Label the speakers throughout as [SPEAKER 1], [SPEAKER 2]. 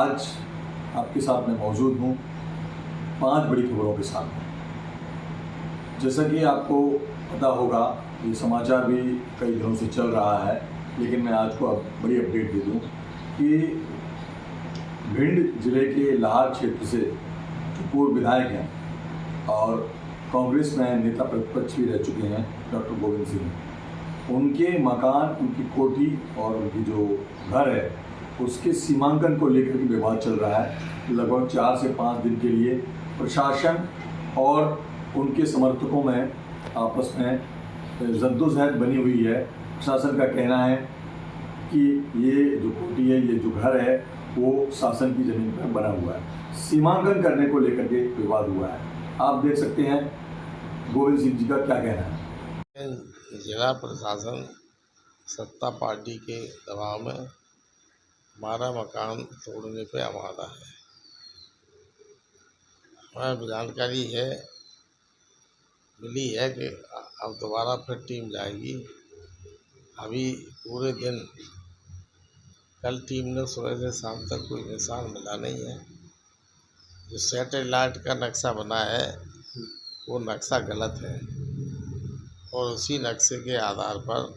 [SPEAKER 1] आज आपके साथ मैं मौजूद हूँ 5 बड़ी खबरों के साथ। जैसा कि आपको पता होगा, ये समाचार भी कई दिनों से चल रहा है, लेकिन मैं आज को अब बड़ी अपडेट दे दूँ कि भिंड जिले के लाहार क्षेत्र से जो पूर्व विधायक हैं और कांग्रेस में नेता प्रतिपक्ष भी रह चुके हैं डॉक्टर गोविंद सिंह, उनके मकान, उनकी कोठी और उनकी जो घर है उसके सीमांकन को लेकर के विवाद चल रहा है। लगभग 4 से 5 दिन के लिए प्रशासन और उनके समर्थकों में आपस में जद्दोजहद बनी हुई है। प्रशासन का कहना है कि ये जो कोठी है, ये जो घर है, वो शासन की ज़मीन पर बना हुआ है। सीमांकन करने को लेकर के विवाद हुआ है। आप देख सकते हैं गोविंद सिंह जी का क्या कहना है।
[SPEAKER 2] जिला प्रशासन सत्ता पार्टी के दबाव में हमारा मकान तोड़ने पे आमादा है। हमें जानकारी मिली है कि अब दोबारा फिर टीम जाएगी। अभी पूरे दिन कल टीम ने सुबह से शाम तक कोई निशान मिला नहीं है। जो सैटेलाइट का नक्शा बना है वो नक्शा गलत है और उसी नक्शे के आधार पर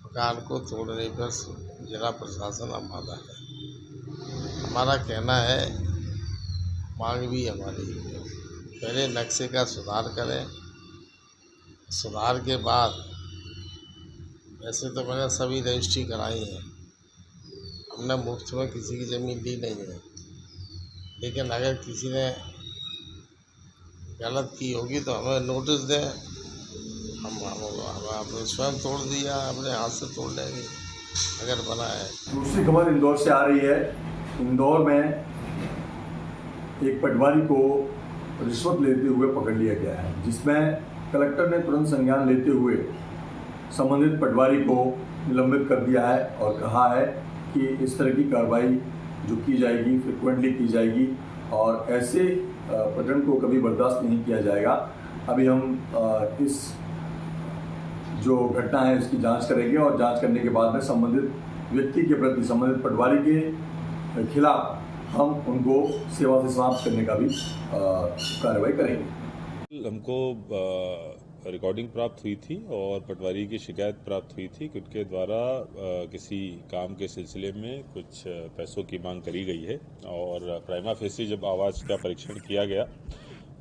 [SPEAKER 2] मकान को तोड़ने पर जिला प्रशासन आमादा है। हमारा कहना है, मांग भी हमारी, पहले नक्शे का सुधार करें। सुधार के बाद, वैसे तो मैंने सभी रजिस्ट्री कराई है, हमने मुफ्त में किसी की ज़मीन ली नहीं है, लेकिन अगर किसी ने गलत की होगी तो हमें नोटिस दें। हमने स्वयं तोड़ दिया, अपने हाथ से तोड़ लेंगे अगर बना है।
[SPEAKER 1] दूसरी खबर इंदौर से आ रही है। इंदौर में एक पटवारी को रिश्वत लेते हुए पकड़ लिया गया है, जिसमें कलेक्टर ने तुरंत संज्ञान लेते हुए संबंधित पटवारी को निलंबित कर दिया है और कहा है कि इस तरह की कार्रवाई जो की जाएगी फ्रिक्वेंटली की जाएगी और ऐसे प्रकरण को कभी बर्दाश्त नहीं किया जाएगा। अभी हम इस जो घटना है इसकी जांच करेंगे और जांच करने के बाद में संबंधित व्यक्ति के प्रति, संबंधित पटवारी के खिलाफ हम उनको सेवा से समाप्त करने का भी कार्रवाई करेंगे।
[SPEAKER 3] हमको रिकॉर्डिंग प्राप्त हुई थी और पटवारी की शिकायत प्राप्त हुई थी कि उनके द्वारा किसी काम के सिलसिले में कुछ पैसों की मांग करी गई है और प्राइमा फेसी जब आवाज़ का परीक्षण किया गया,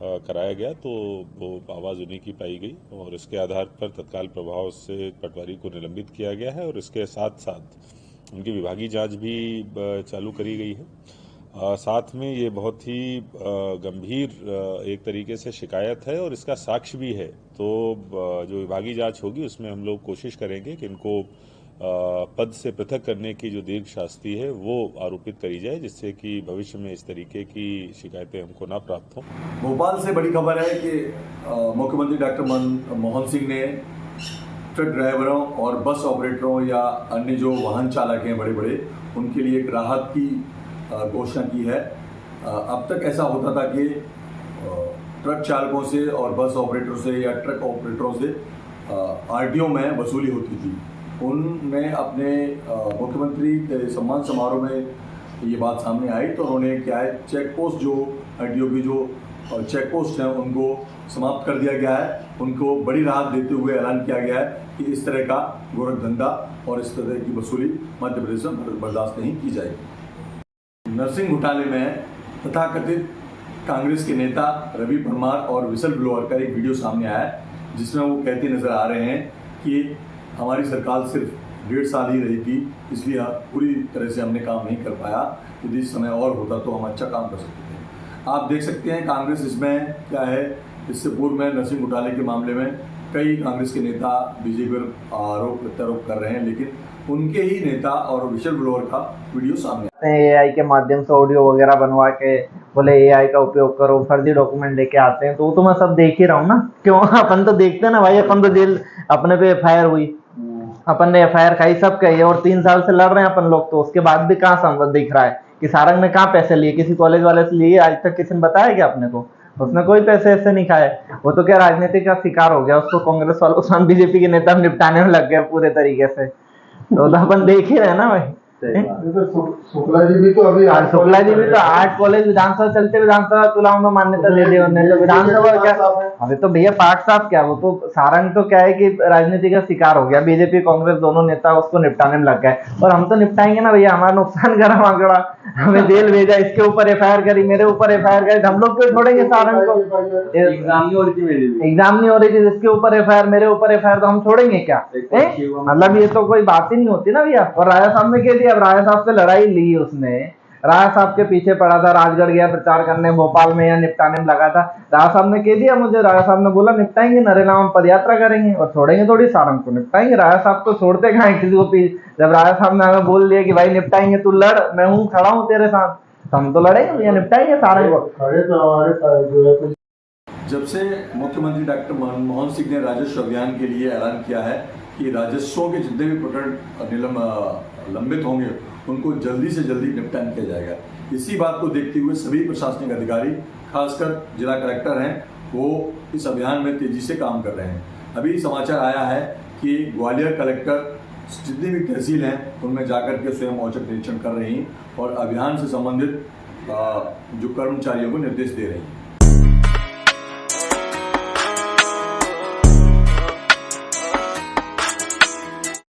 [SPEAKER 3] कराया गया, तो वो आवाज़ उन्हीं की पाई गई और इसके आधार पर तत्काल प्रभाव से पटवारी को निलंबित किया गया है और इसके साथ साथ उनकी विभागीय जांच भी चालू करी गई है। साथ में ये बहुत ही गंभीर एक तरीके से शिकायत है और इसका साक्ष्य भी है, तो जो विभागीय जांच होगी उसमें हम लोग कोशिश करेंगे कि इनको पद से पृथक करने की जो दीर्घ शास्ति है वो आरोपित करी जाए, जिससे कि भविष्य में इस तरीके की शिकायतें हमको ना प्राप्त हों।
[SPEAKER 1] भोपाल से बड़ी खबर है कि मुख्यमंत्री डॉक्टर मनमोहन सिंह ने ट्रक ड्राइवरों और बस ऑपरेटरों या अन्य जो वाहन चालक हैं बड़े बड़े, उनके लिए एक राहत की घोषणा की है। अब तक ऐसा होता था कि ट्रक चालकों से और बस ऑपरेटरों से या ट्रक ऑपरेटरों से आरटीओ में वसूली होती थी। उनने अपने मुख्यमंत्री के सम्मान समारोह में ये बात सामने आई तो उन्होंने क्या है, चेक पोस्ट जो आरटीओ की जो चेक पोस्ट हैं उनको समाप्त कर दिया गया है। उनको बड़ी राहत देते हुए ऐलान किया गया है कि इस तरह का गोरख धंधा और इस तरह की वसूली मध्य प्रदेश में बर्दाश्त नहीं की जाएगी। नरसिंह घोटाले में तथाकथित कांग्रेस के नेता रवि परमार और विसल ब्लोअर का एक वीडियो सामने आया है, जिसमें वो कहते नजर आ रहे हैं कि हमारी सरकार सिर्फ 1.5 साल ही रही थी, इसलिए पूरी तरह से हमने काम नहीं कर पाया। यदि इस समय और होता तो हम अच्छा काम कर सकते थे। आप देख सकते हैं कांग्रेस इसमें क्या है। इससे पूर्व में नरसिंह घोटाले के मामले में कई कांग्रेस के नेता बीजेपी पर आरोप प्रत्यारोप कर रहे हैं, लेकिन उनके ही नेता और विशल ब्लोअर का वीडियो सामने
[SPEAKER 4] एआई के माध्यम से ऑडियो वगैरह बनवा के बोले एआई का उपयोग करो, फर्जी डॉक्यूमेंट लेके आते हैं। तो वो तो मैं सब देख ही रहा हूँ ना, क्यों अपन तो देखते हैं ना भाई। अपन तो जेल, अपने पे एफआईआर हुई, अपन ने एफआईआर खाई, सब कही और 3 साल से लड़ रहे हैं अपन लोग। तो उसके बाद भी कहाँ संबंध दिख रहा है कि सारंग ने कहाँ पैसे लिए, किसी कॉलेज वाले से लिए? आज तक किसी ने बताया क्या अपने को? उसने कोई पैसे ऐसे नहीं खाए। वो तो क्या राजनीति का शिकार हो गया, उसको कांग्रेस वालों के साथ बीजेपी के नेता निपटाने में लग गए पूरे तरीके से। तो अपन देख ही रहे ना भाई।
[SPEAKER 5] शुक्ला जी भी तो अभी
[SPEAKER 4] शुक्ला जी भी तो 8 कॉलेज विधानसभा चलते विधानसभा चुनाव में मान्यता दे दी उन्होंने। तो विधानसभा क्या, अभी तो भैया पाठ साहब क्या, वो तो सारंग तो क्या है कि राजनीति का शिकार हो गया, बीजेपी कांग्रेस दोनों नेता उसको निपटाने में लग गए। और हम तो निपटाएंगे ना भैया, हमारा नुकसान करा आंकड़ा, हमें जेल भेजा, इसके ऊपर FIR करी, मेरे ऊपर FIR करी, हम लोग क्यों छोड़ेंगे सारंग को? एग्जाम नहीं हो रही थी, जिसके ऊपर FIR, मेरे ऊपर FIR, तो हम छोड़ेंगे क्या? मतलब ये तो कोई बात ही नहीं होती ना भैया। और राजा साहब ने कह दिया, अब राजा साहब से लड़ाई ली उसने, राजा साहब के पीछे पड़ा था, राजगढ़ गया प्रचार करने, भोपाल में या निपटाने में लगा था, राजा साहब ने कह दिया मुझे, राजा साहब ने बोला निपटाएंगे, नरेला में पदयात्रा करेंगे और छोड़ेंगे थोड़ी सारंग को, निपटाएंगे। राजा साहब तो छोड़ते कहाँ किसी को जब राजा साहब ने हमें बोल दिया कि भाई निपटाएंगे, तू लड़, मैं हूँ खड़ा हूँ तेरे साथ, तो हम तो लड़ेंगे भैया, निपटाएंगे सारंग को।
[SPEAKER 5] खड़े तो हमारे साथ जो है।
[SPEAKER 1] जब से मुख्यमंत्री डॉक्टर मनमोहन सिंह ने राजस्व अभियान के लिए ऐलान किया है कि राजस्वों के जितने भी प्रकरण लंबित होंगे उनको जल्दी से जल्दी निपटान किया जाएगा। इसी बात को देखते हुए सभी प्रशासनिक अधिकारी, खासकर जिला कलेक्टर हैं, वो इस अभियान में तेजी से काम कर रहे हैं। अभी समाचार आया है कि ग्वालियर कलेक्टर जितनी भी तहसील हैं उनमें जाकर के स्वयं औचक निरीक्षण कर रही हैं और अभियान से संबंधित जो कर्मचारियों को निर्देश दे रही हैं।